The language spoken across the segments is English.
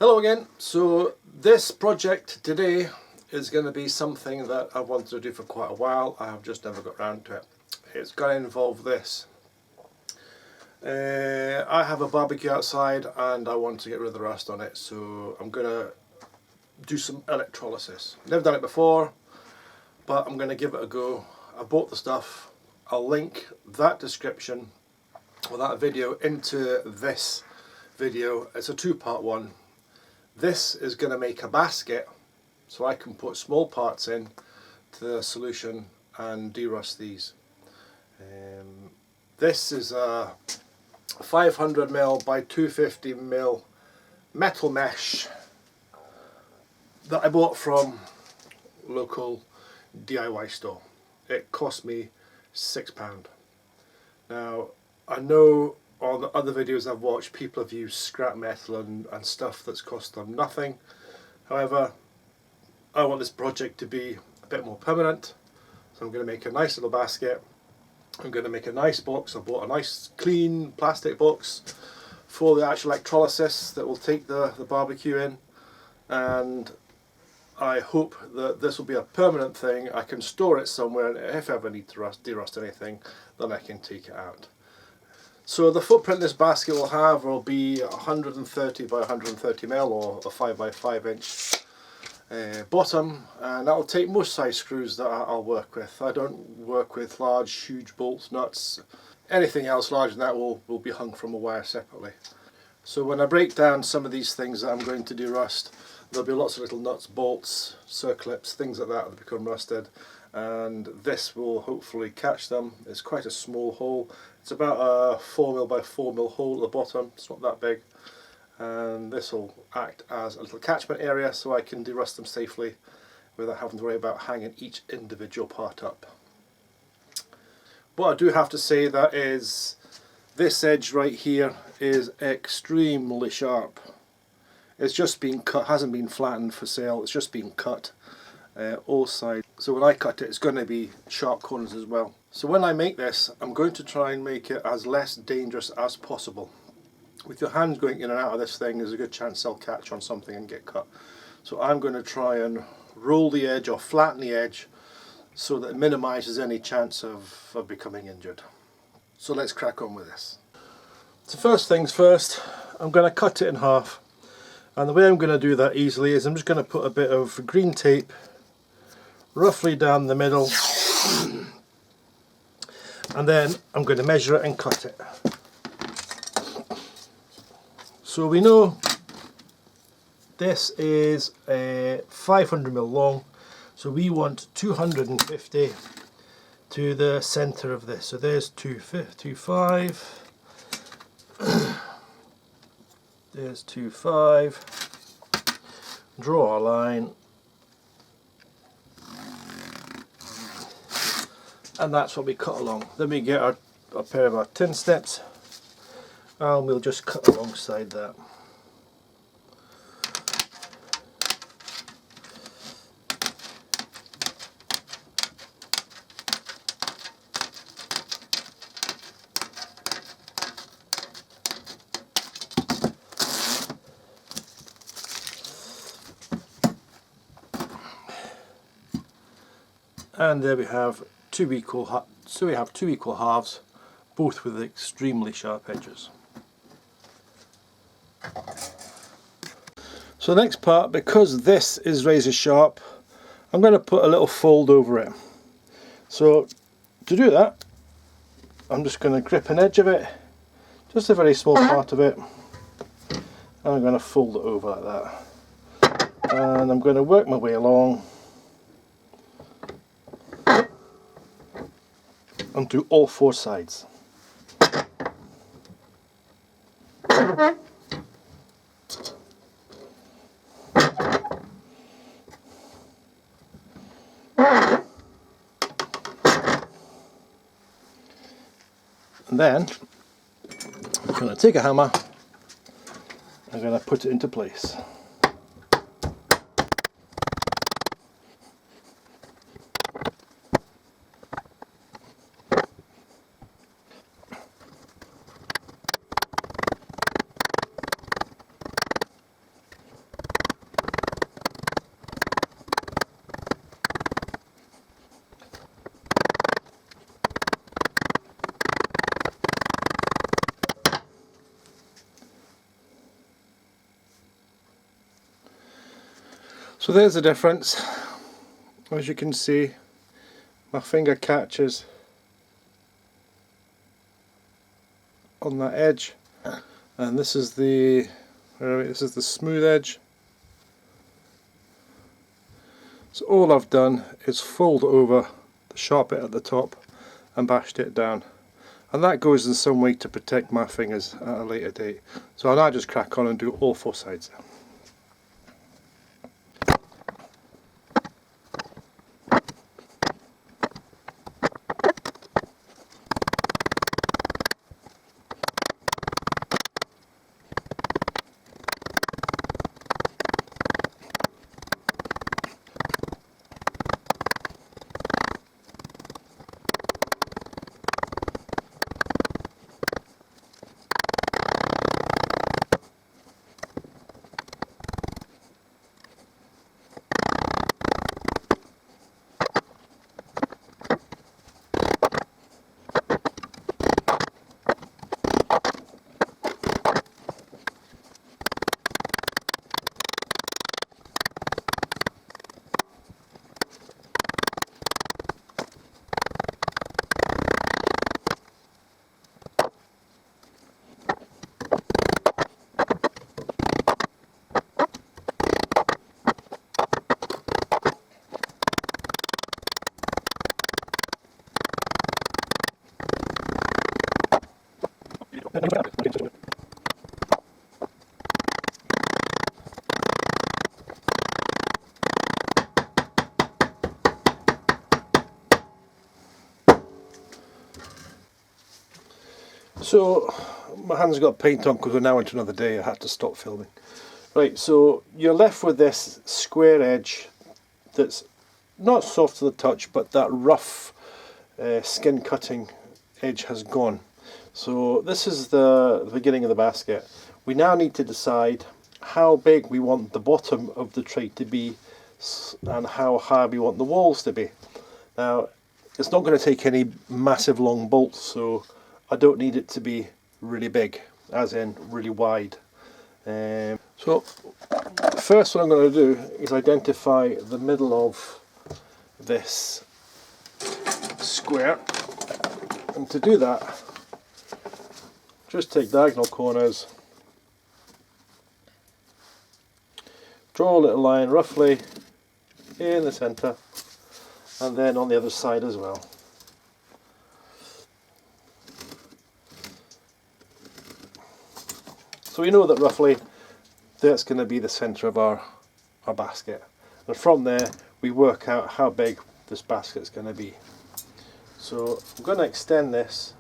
Hello again. So this project today is going to be something that I've wanted to do for quite a while. I have just never got around to it. It's going to involve this. I have a barbecue outside and I want to get rid of the rust on it, so I'm going to do some electrolysis. Never done it before, but I'm going to give it a go. I bought the stuff. I'll link that description or that video into this video. It's a two-part one. This is going to make a basket so I can put small parts in to the solution and derust these. This is a 500mm by 250mm metal mesh that I bought from a local DIY store. It cost me £6. Now I know on the other videos I've watched, people have used scrap metal and stuff that's cost them nothing. However, I want this project to be a bit more permanent, so I'm going to make a nice little basket. I'm going to make a nice box. I bought a nice clean plastic box for the actual electrolysis that will take the barbecue in, and I hope that this will be a permanent thing. I can store it somewhere, and if I ever need to derust anything, then I can take it out. So the footprint this basket will have will be 130 by 130mm or a 5 by 5 inch bottom, and that will take most size screws that I'll work with. I don't work with large, huge bolts, nuts. Anything else larger than that will be hung from a wire separately. So when I break down some of these things that I'm going to derust, there'll be lots of little nuts, bolts, circlips, things like that become rusted, and this will hopefully catch them. It's quite a small hole. It's about a 4mm by 4mm hole at the bottom. It's not that big, and this will act as a little catchment area so I can derust them safely without having to worry about hanging each individual part up. What I do have to say that is this edge right here is extremely sharp. It's just been cut, hasn't been flattened for sale, it's just been cut all sides. So when I cut it, it's going to be sharp corners as well. So when I make this, I'm going to try and make it as less dangerous as possible. With your hands going in and out of this thing, there's a good chance they'll catch on something and get cut. So I'm going to try and roll the edge or flatten the edge so that it minimises any chance of becoming injured. So let's crack on with this. So first things first, I'm going to cut it in half. And the way I'm going to do that easily is I'm just going to put a bit of green tape roughly down the middle, and then I'm going to measure it and cut it. So we know this is 500mm long, so we want 250 to the centre of this. So there's 2.5, there's 2.5, draw a line, and that's what we cut along. Then we get a pair of our tin snips, and we'll just cut alongside that. And there we have two equal halves, both with extremely sharp edges. So the next part, because this is razor sharp, I'm going to put a little fold over it. So to do that, I'm just going to grip an edge of it, just a very small part of it, and I'm going to fold it over like that. And I'm going to work my way along and do all four sides. And then I'm going to take a hammer, I'm going to put it into place. So there's the difference. As you can see, my finger catches on that edge, and this is the smooth edge. So all I've done is fold over the sharp bit at the top and bashed it down, and that goes in some way to protect my fingers at a later date. So I'll now just crack on and do all four sides. So my hands got paint on because we're now into another day. I had to stop filming. Right, so you're left with this square edge that's not soft to the touch, but that rough skin cutting edge has gone. So this is the beginning of the basket. We now need to decide how big we want the bottom of the tray to be and how high we want the walls to be. Now, it's not going to take any massive long bolts, so I don't need it to be really big, as in really wide. So first what I'm going to do is identify the middle of this square, and to do that just take diagonal corners, draw a little line roughly in the centre and then on the other side as well. So we know that roughly that's going to be the centre of our basket, and from there we work out how big this basket is going to be. So I'm going to extend this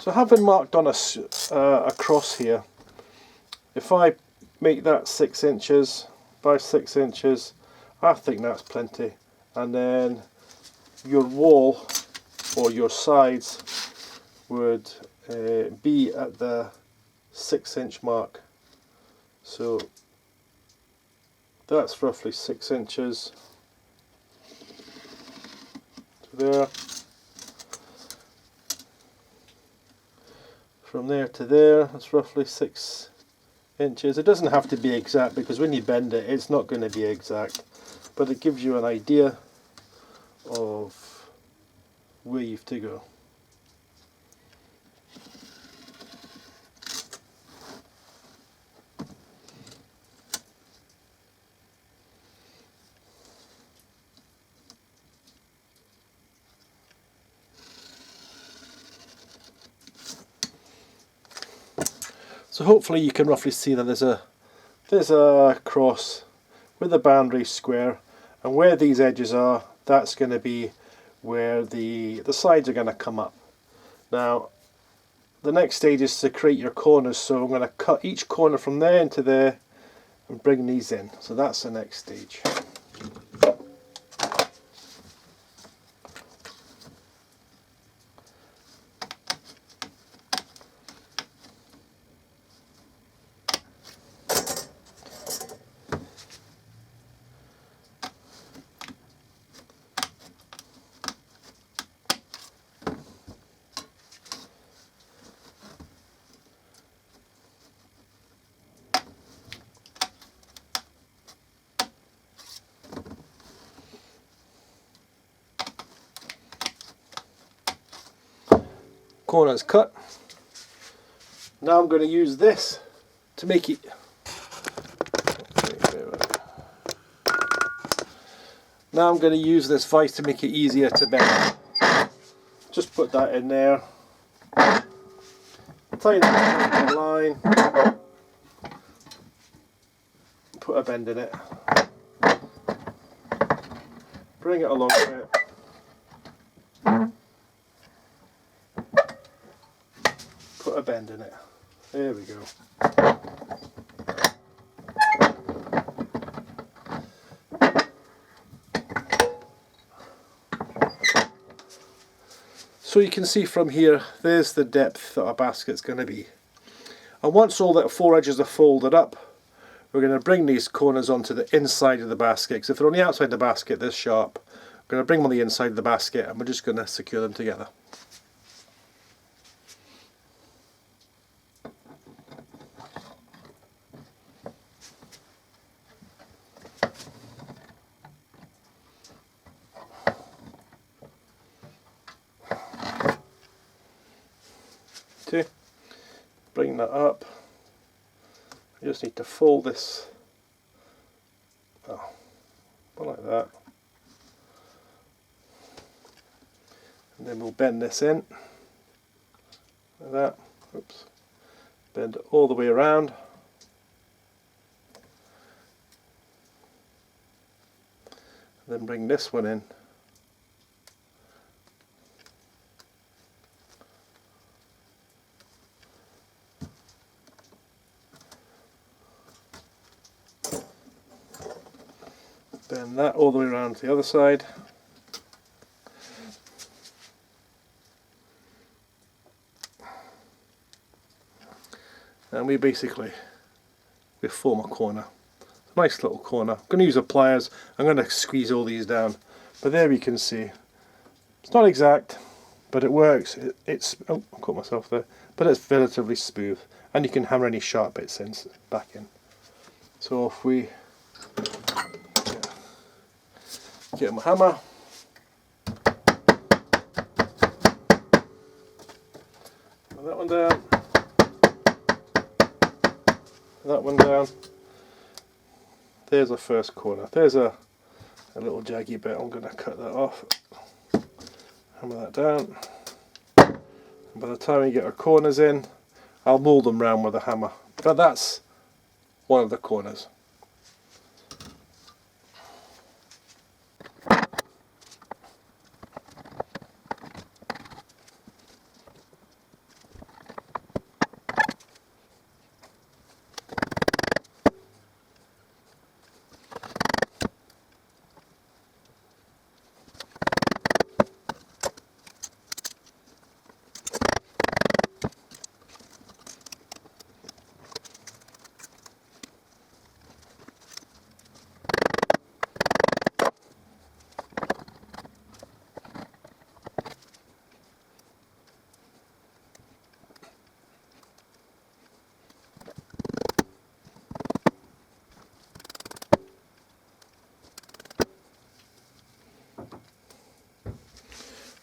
So having marked on a cross here, if I make that 6 inches by 6 inches, I think that's plenty. And then your wall or your sides would be at the 6-inch mark. So that's roughly 6 inches to there. From there to there, that's roughly 6 inches. It doesn't have to be exact because when you bend it, it's not going to be exact, but it gives you an idea of where you've to go. So hopefully you can roughly see that there's a cross with the boundary square, and where these edges are, that's going to be where the sides are going to come up. Now the next stage is to create your corners, so I'm going to cut each corner from there into there and bring these in. So that's the next stage. corners cut. Now I'm going to use this to make it. Now I'm going to use this vise to make it easier to bend. Just put that in there. Tie that to the line. Put a bend in it. Bring it along a bit. Put a bend in it. There we go. So you can see from here, there's the depth that our basket's going to be. And once all the 4 edges are folded up, we're going to bring these corners onto the inside of the basket. Because if they're on the outside of the basket, they're sharp. We're going to bring them on the inside of the basket and we're just going to secure them together. Okay, bring that up. I just need to fold this like that, and then we'll bend this in like that. Oops. Bend it all the way around. And then bring this one in. Bend that all the way around to the other side. And we form a corner. A nice little corner. I'm going to use the pliers. I'm going to squeeze all these down. But there we can see. It's not exact, but it works. It's I caught myself there. But it's relatively smooth. And you can hammer any sharp bits back in. So if we get my hammer, put that one down, that one down. There's our first corner. There's a little jaggy bit. I'm going to cut that off. Hammer that down. And by the time we get our corners in, I'll mould them round with a hammer. But that's one of the corners.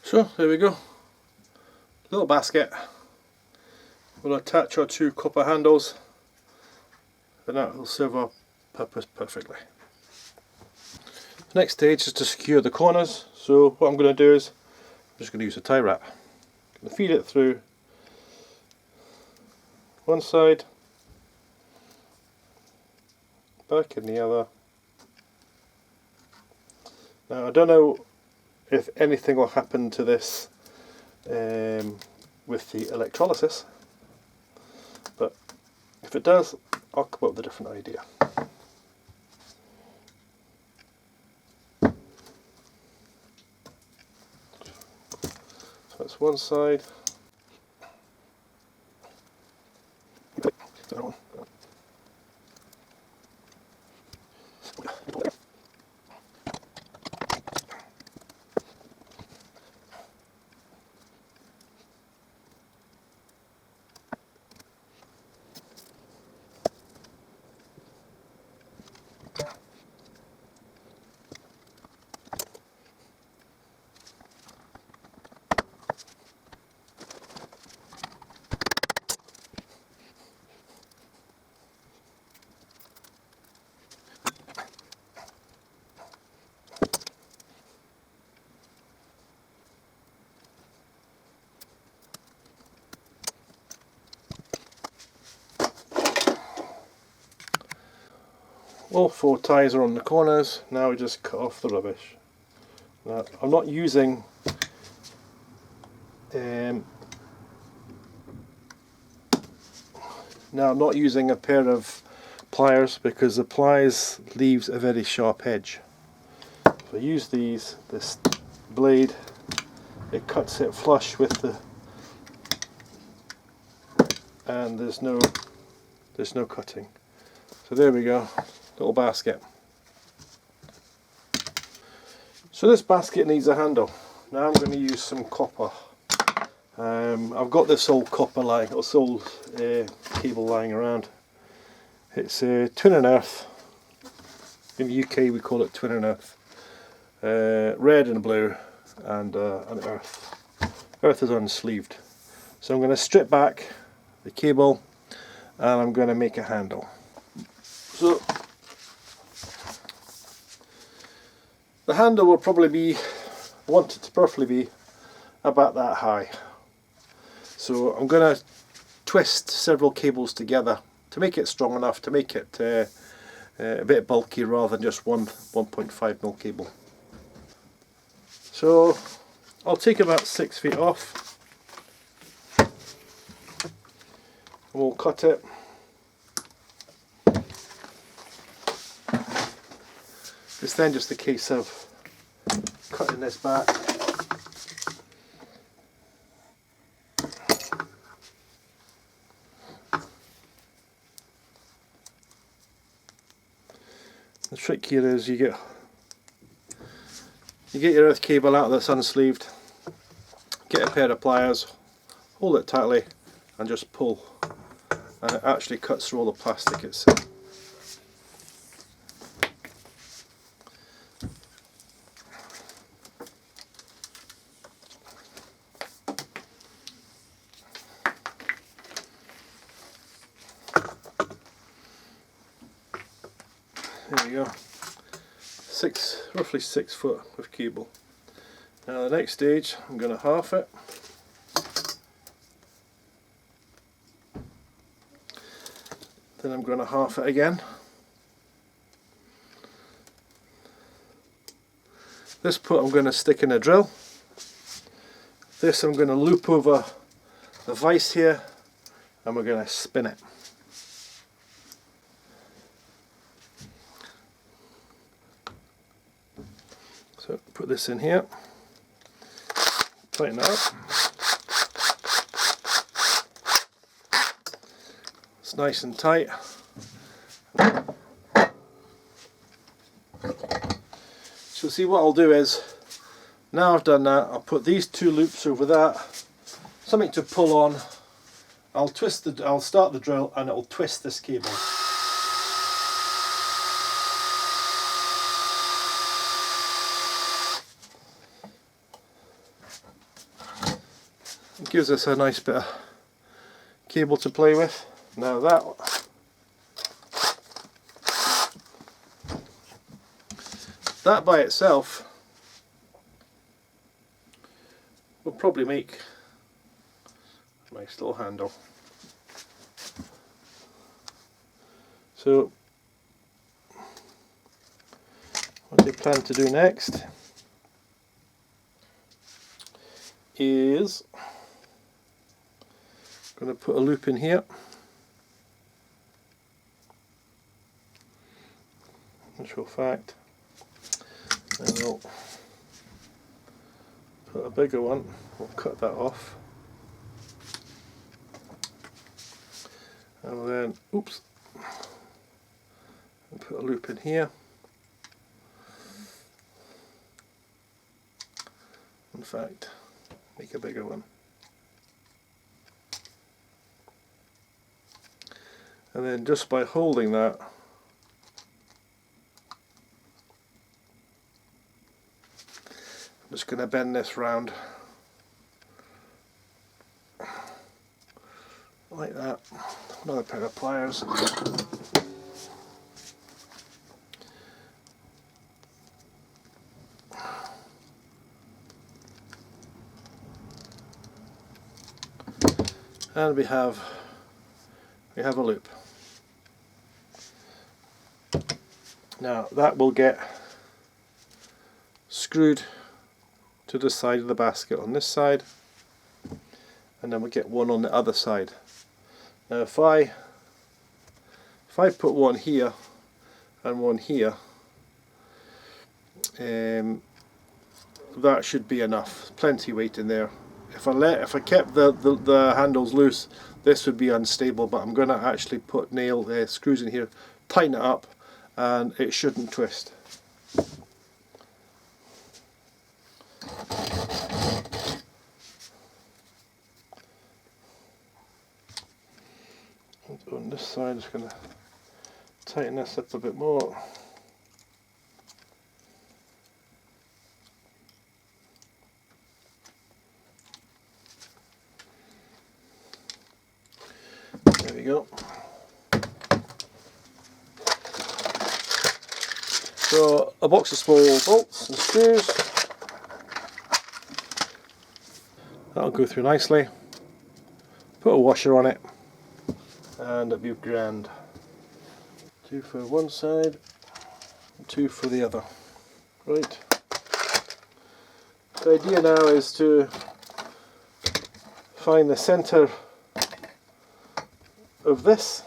So there we go, little basket. We'll attach our 2 copper handles and that will serve our purpose perfectly. The next stage is to secure the corners. So what I'm going to do is I'm just going to use a tie wrap. I'm going to feed it through one side, back in the other. Now I don't know if anything will happen to this with the electrolysis, but if it does, I'll come up with a different idea. So that's one side. All 4 ties are on the corners. Now we just cut off the rubbish. Now, I'm not using a pair of pliers because the pliers leaves a very sharp edge. So I use this blade, it cuts it flush with the, and there's no cutting. So there we go, little basket. So this basket needs a handle. Now I'm going to use some copper. I've got this old copper line, this old cable lying around. It's twin and earth. In the UK we call it twin and earth. Red and blue, and earth. Earth is unsleeved. So I'm going to strip back the cable and I'm going to make a handle. So the handle will probably be, I want it to roughly be about that high. So I'm going to twist several cables together to make it strong enough to make it a bit bulky rather than just one 1.5mm cable. So I'll take about 6 feet off. We'll cut it. It's then just a case of cutting this back. The trick here is you get your earth cable out that's unsleeved, get a pair of pliers, hold it tightly and just pull, and it actually cuts through all the plastic it's in. There we go. Roughly 6 foot of cable. Now the next stage, I'm going to half it. Then I'm going to half it again. This part I'm going to stick in a drill. This I'm going to loop over the vise here and we're going to spin it. So put this in here, tighten it up. It's nice and tight. So see, what I'll do is, now I've done that, I'll put these 2 loops over that, something to pull on. I'll start the drill and it'll twist this cable. It gives us a nice bit of cable to play with. Now that by itself will probably make a nice little handle. So what I plan to do next is going to put a loop in here. Actual fact, and we'll put a bigger one, we'll cut that off, and then oops, and put a loop in here. In fact, make a bigger one. And then just by holding that, I'm just going to bend this round like that. Another pair of pliers. And we have a loop. Now that will get screwed to the side of the basket on this side, and then we get one on the other side. Now if I put one here and one here, that should be enough. Plenty weight in there. If I kept the handles loose, this would be unstable, but I'm going to actually put screws in here, tighten it up, and it shouldn't twist. And on this side, I'm just going to tighten this up a bit more. There we go. So a box of small bolts and screws. That'll go through nicely. Put a washer on it, and it'll be grand. 2 for one side, 2 for the other. Right. The idea now is to find the centre of this,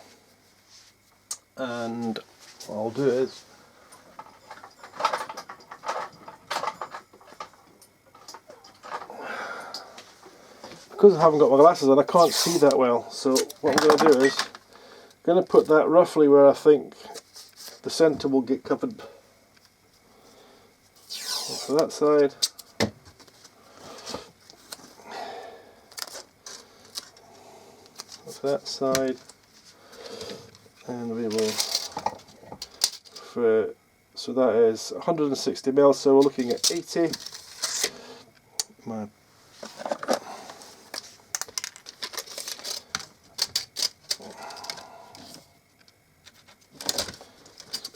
and what I'll do is because I haven't got my glasses on, I can't see that well, so what I'm going to do is I'm going to put that roughly where I think the centre will get covered. For that side, that side, and we will, so that is 160 mil, so we're looking at 80. My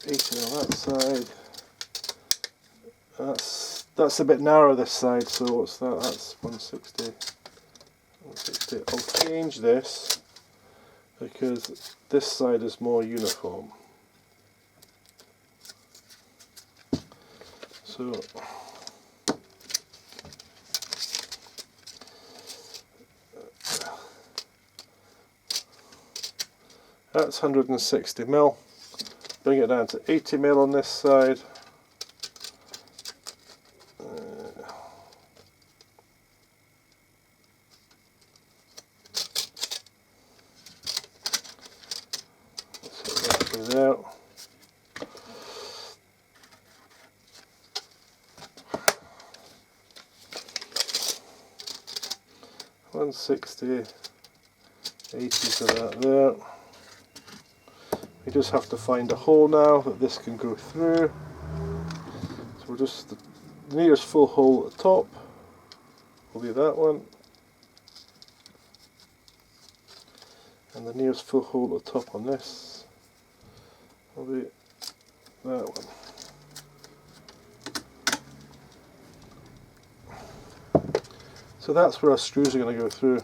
80 on that side. That's a bit narrow this side, so what's that? That's 160. 160. I'll change this because this side is more uniform. So that's 160 mil. Bring it down to 80 mil on this side. Out. 160, 80 to that there. We just have to find a hole now that this can go through. So we're just, the nearest full hole at the top will be that one, and the nearest full hole at the top on this will be that one. So that's where our screws are going to go through.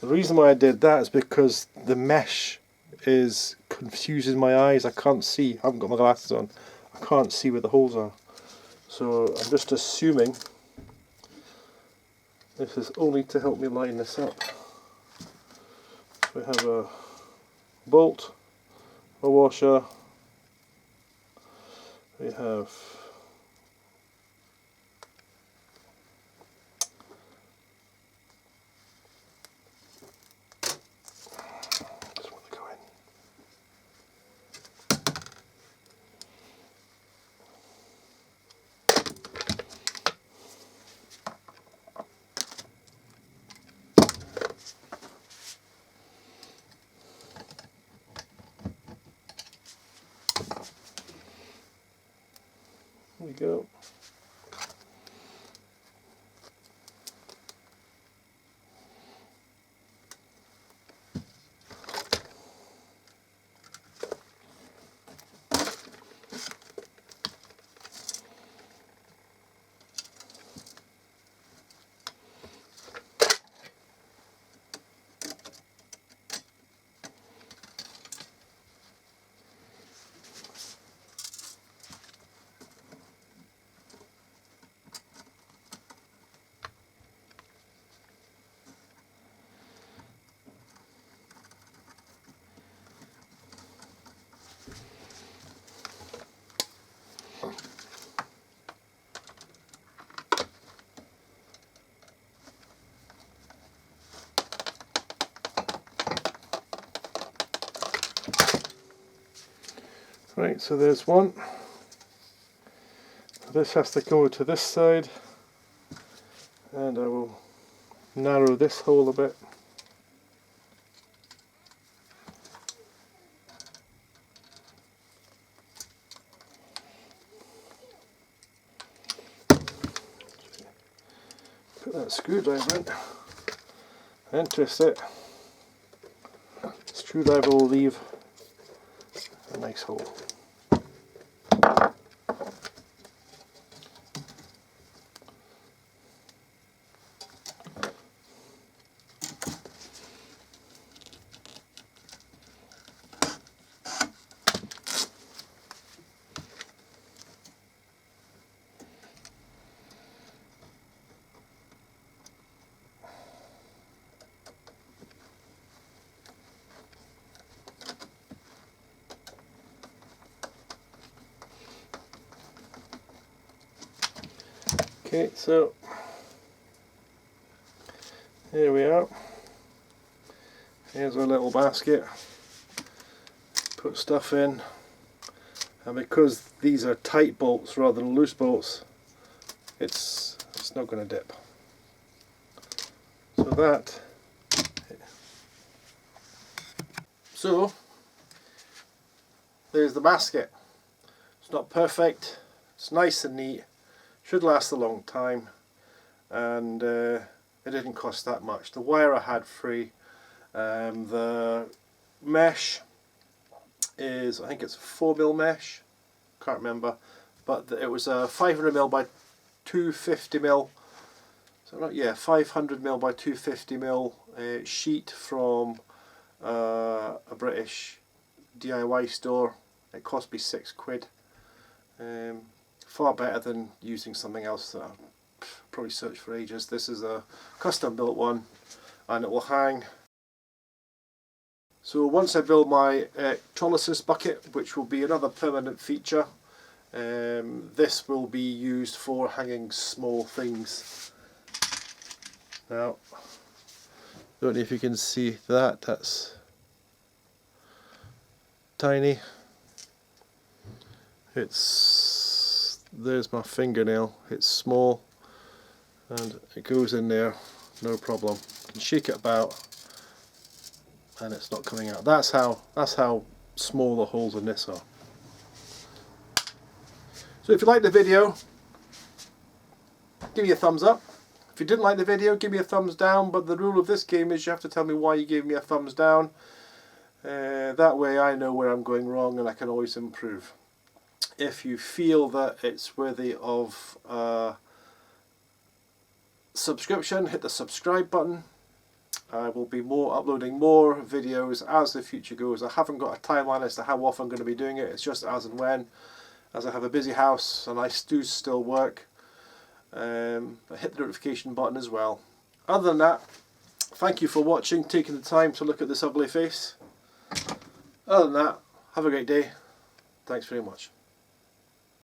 The reason why I did that is because the mesh is confusing my eyes. I can't see, I haven't got my glasses on, I can't see where the holes are. So I'm just assuming this is only to help me line this up. We have a bolt, a washer, we have there we go. Right, so there's one. This has to go to this side, and I will narrow this hole a bit. Put that screwdriver in and twist it. Screwdriver will leave a nice hole. Okay, so here we are. Here's our little basket. Put stuff in, and because these are tight bolts rather than loose bolts, it's not going to dip. So there's the basket. It's not perfect. It's nice and neat. Should last a long time, and it didn't cost that much. The wire I had free. The mesh is, I think it's 4mm mesh, can't remember, but it was a 500mm by 250mm, so not, yeah, 500mm by 250mm sheet from a British DIY store. It cost me £6. Far better than using something else that I'll probably search for ages. This is a custom built one, and it will hang. So once I build my electrolysis bucket, which will be another permanent feature, this will be used for hanging small things. Now, don't know if you can see that, that's tiny. There's my fingernail, it's small, and it goes in there, no problem. You can shake it about and it's not coming out. That's how small the holes in this are. So if you liked the video, give me a thumbs up. If you didn't like the video, give me a thumbs down, but the rule of this game is you have to tell me why you gave me a thumbs down. That way I know where I'm going wrong and I can always improve. If you feel that it's worthy of subscription, hit the subscribe button. I will be uploading more videos as the future goes. I haven't got a timeline as to how often I'm going to be doing it. It's just as and when, as I have a busy house and I do still work. I hit the notification button as well. Other than that, thank you for watching, taking the time to look at this ugly face. Other than that, have a great day. Thanks very much.